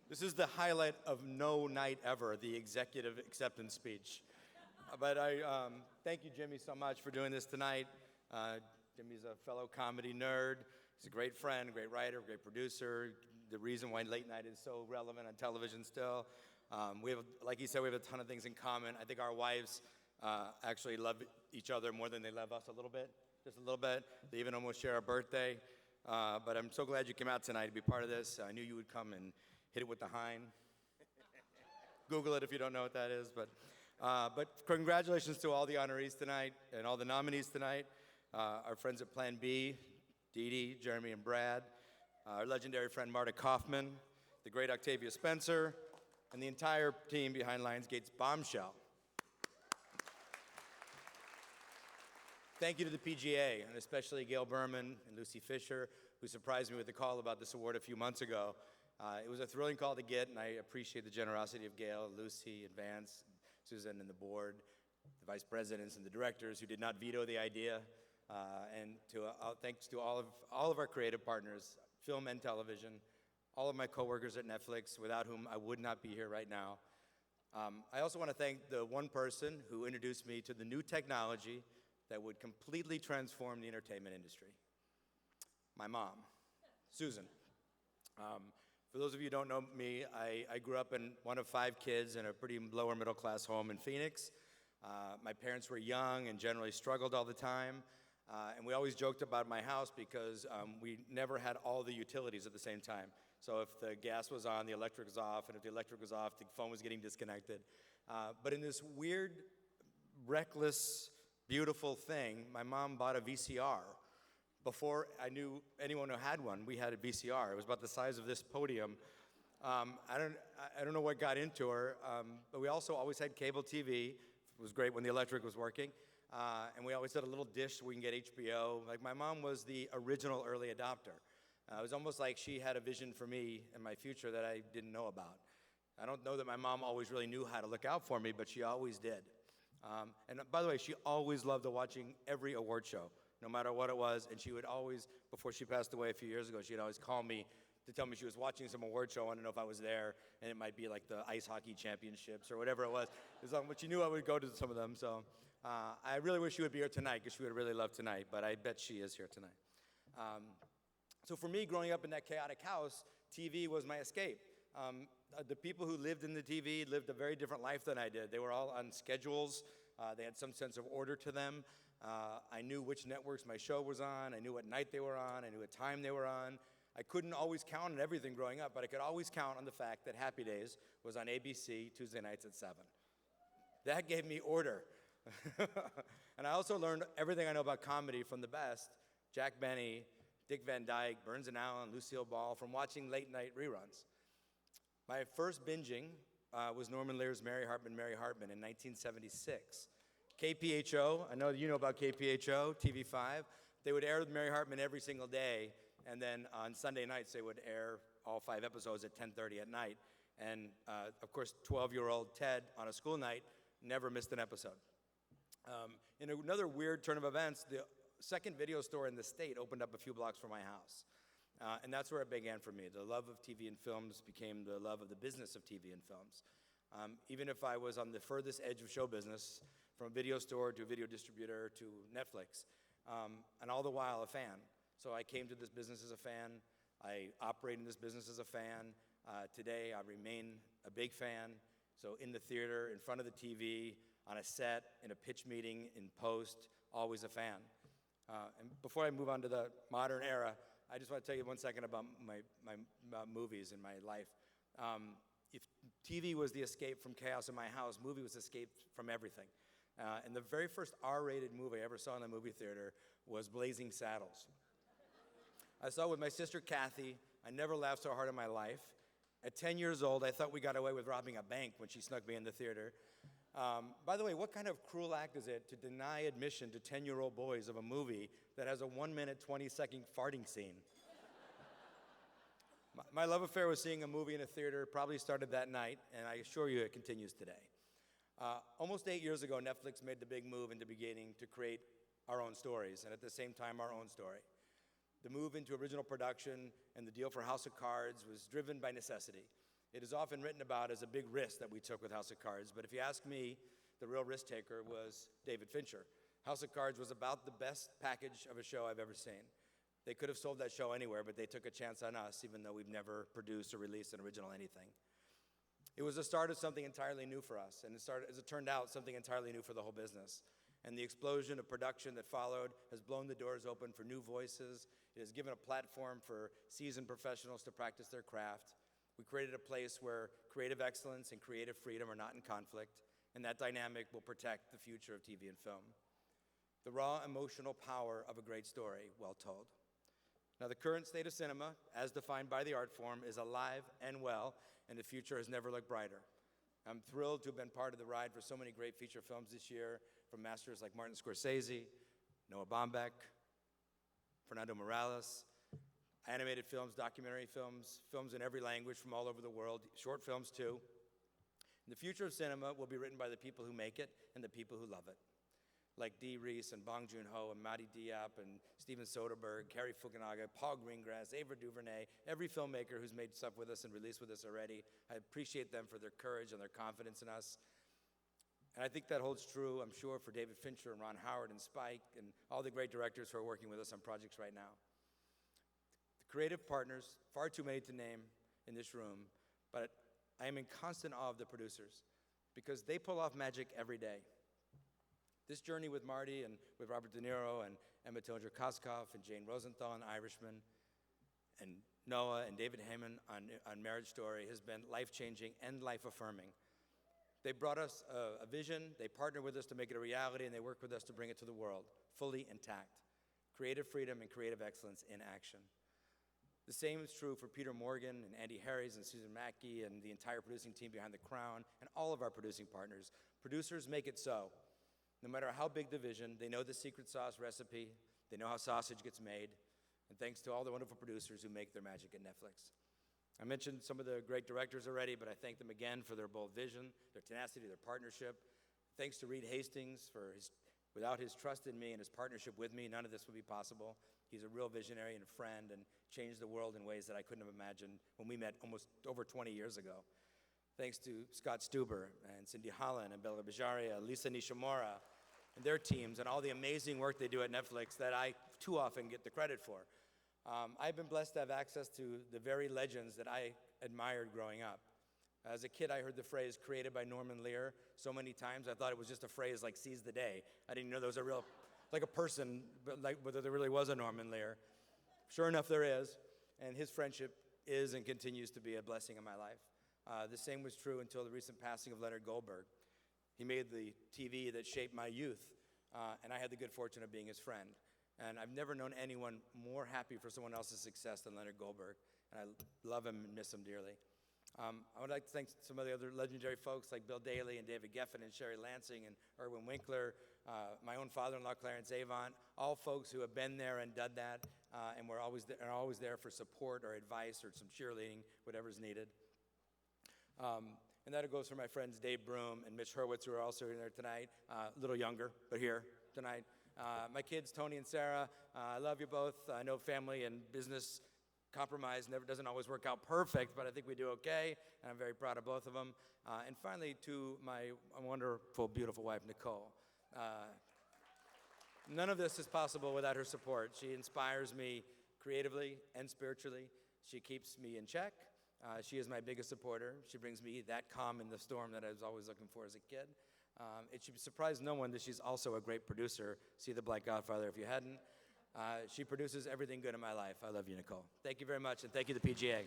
This is the highlight of no night ever, the executive acceptance speech. But I thank you, Jimmy, so much for doing this tonight. Jimmy's a fellow comedy nerd. He's a great friend, great writer, great producer. The reason why late night is so relevant on television still. We have, like he said, we have a ton of things in common. I think our wives actually love each other more than they love us a little bit, just a little bit. They even almost share a birthday. But I'm so glad you came out tonight to be part of this. I knew you would come and hit it with the hind. Google it if you don't know what that is. But congratulations to all the honorees tonight and all the nominees tonight. Our friends at Plan B, Dee Dee, Jeremy, and Brad. Our legendary friend Marta Kaufman, the great Octavia Spencer, and the entire team behind Lionsgate's Bombshell. Thank you to the PGA, and especially Gail Berman and Lucy Fisher, who surprised me with the call about this award a few months ago. It was a thrilling call to get, and I appreciate the generosity of Gail, Lucy, and Vance, Susan, and the board, the vice presidents and the directors who did not veto the idea, and thanks to all of our creative partners, film and television, all of my coworkers at Netflix, without whom I would not be here right now. I also want to thank the one person who introduced me to the new technology that would completely transform the entertainment industry. My mom, Susan. For those of you who don't know me, I grew up in one of 5 kids in a pretty lower middle class home in Phoenix. My parents were young and generally struggled all the time. And we always joked about my house because we never had all the utilities at the same time. So if the gas was on, the electric was off, and if the electric was off, the phone was getting disconnected. But in this weird, reckless, beautiful thing, my mom bought a VCR. Before I knew anyone who had one, we had a VCR. It was about the size of this podium. I don't know what got into her, but we also always had cable TV. It was great when the electric was working. And we always had a little dish so we can get HBO. Like, my mom was the original early adopter. It was almost like she had a vision for me and my future that I didn't know about. I don't know that my mom always really knew how to look out for me, but she always did. And by the way, she always loved watching every award show, no matter what it was. And she would always, before she passed away a few years ago, she'd always call me to tell me she was watching some award show. I don't know if I was there, and it might be like the ice hockey championships or whatever it was. But she knew I would go to some of them. So I really wish she would be here tonight, because she would really love tonight, but I bet she is here tonight. So for me, growing up in that chaotic house, TV was my escape. The people who lived in the TV lived a very different life than I did. They were all on schedules. They had some sense of order to them. I knew which networks my show was on. I knew what night they were on. I knew what time they were on. I couldn't always count on everything growing up, but I could always count on the fact that Happy Days was on ABC Tuesday nights at 7. That gave me order. And I also learned everything I know about comedy from the best, Jack Benny, Dick Van Dyke, Burns and Allen, Lucille Ball, from watching late night reruns. My first binging was Norman Lear's Mary Hartman in 1976. KPHO, I know you know about KPHO, TV5. They would air Mary Hartman every single day, and then on Sunday nights they would air all 5 episodes at 10:30 at night. And of course, 12-year-old Ted on a school night never missed an episode. In another weird turn of events, the second video store in the state opened up a few blocks from my house. And that's where it began for me. The love of TV and films became the love of the business of TV and films. Even if I was on the furthest edge of show business, from a video store to a video distributor to Netflix, and all the while a fan. So I came to this business as a fan. I operate in this business as a fan. Today I remain a big fan. So in the theater, in front of the TV, on a set, in a pitch meeting, in post, always a fan. And before I move on to the modern era, I just want to tell you 1 second about my movies in my life. If TV was the escape from chaos in my house, movie was escape from everything. And the very first R-rated movie I ever saw in the movie theater was Blazing Saddles. I saw it with my sister Kathy. I never laughed so hard in my life. At 10 years old, I thought we got away with robbing a bank when she snuck me in the theater. By the way, what kind of cruel act is it to deny admission to 10-year-old boys of a movie that has a 1-minute, 20-second farting scene? My love affair with seeing a movie in a theater probably started that night, and I assure you it continues today. Almost 8 years ago, Netflix made the big move into beginning to create our own stories, and at the same time, our own story. The move into original production and the deal for House of Cards was driven by necessity. It is often written about as a big risk that we took with House of Cards, but if you ask me, the real risk taker was David Fincher. House of Cards was about the best package of a show I've ever seen. They could have sold that show anywhere, but they took a chance on us, even though we've never produced or released an original anything. It was the start of something entirely new for us, and as it turned out, something entirely new for the whole business. And the explosion of production that followed has blown the doors open for new voices. It has given a platform for seasoned professionals to practice their craft. We created a place where creative excellence and creative freedom are not in conflict, and that dynamic will protect the future of TV and film. The raw emotional power of a great story, well told. Now, the current state of cinema, as defined by the art form, is alive and well, and the future has never looked brighter. I'm thrilled to have been part of the ride for so many great feature films this year, from masters like Martin Scorsese, Noah Baumbach, Fernando Morales, animated films, documentary films, films in every language from all over the world, short films too. And the future of cinema will be written by the people who make it and the people who love it, like Dee Reese and Bong Joon-ho and Madi Diop and Steven Soderbergh, Cary Fukunaga, Paul Greengrass, Ava DuVernay, every filmmaker who's made stuff with us and released with us already. I appreciate them for their courage and their confidence in us. And I think that holds true, I'm sure, for David Fincher and Ron Howard and Spike and all the great directors who are working with us on projects right now. The creative partners, far too many to name in this room, but I am in constant awe of the producers because they pull off magic every day. This journey with Marty and with Robert De Niro and Emma Tillinger-Koskoff and Jane Rosenthal and Irishman and Noah and David Heyman on Marriage Story has been life-changing and life-affirming. They brought us a vision, they partnered with us to make it a reality, and they worked with us to bring it to the world, fully intact. Creative freedom and creative excellence in action. The same is true for Peter Morgan and Andy Harries and Susan Mackey and the entire producing team behind The Crown and all of our producing partners. Producers make it so. No matter how big the vision, they know the secret sauce recipe, they know how sausage gets made, and thanks to all the wonderful producers who make their magic at Netflix. I mentioned some of the great directors already, but I thank them again for their bold vision, their tenacity, their partnership. Thanks to Reed Hastings without his trust in me and his partnership with me, none of this would be possible. He's a real visionary and a friend and changed the world in ways that I couldn't have imagined when we met almost over 20 years ago. Thanks to Scott Stuber and Cindy Holland and Bella Bajaria, Lisa Nishimura, and their teams, and all the amazing work they do at Netflix that I too often get the credit for. I've been blessed to have access to the very legends that I admired growing up. As a kid, I heard the phrase created by Norman Lear so many times, I thought it was just a phrase like seize the day. I didn't know there was a real, like a person, but like whether there really was a Norman Lear. Sure enough, there is, and his friendship is and continues to be a blessing in my life. The same was true until the recent passing of Leonard Goldberg. He made the TV that shaped my youth, and I had the good fortune of being his friend. And I've never known anyone more happy for someone else's success than Leonard Goldberg, and I love him and miss him dearly. I would like to thank some of the other legendary folks like Bill Daly and David Geffen and Sherry Lansing and Erwin Winkler, my own father-in-law Clarence Avant, all folks who have been there and done that, and are always there for support or advice or some cheerleading, whatever's needed. And that goes for my friends Dave Broom and Mitch Hurwitz, who are also here tonight, a little younger, but here tonight. My kids, Tony and Sarah, I love you both. I know family and business compromise doesn't always work out perfect, but I think we do okay, and I'm very proud of both of them. And finally, to my wonderful, beautiful wife, Nicole. None of this is possible without her support. She inspires me creatively and spiritually. She keeps me in check. She is my biggest supporter. She brings me that calm in the storm that I was always looking for as a kid. It should surprise no one that she's also a great producer. See The Black Godfather if you hadn't. She produces everything good in my life. I love you, Nicole. Thank you very much, and thank you to the PGA.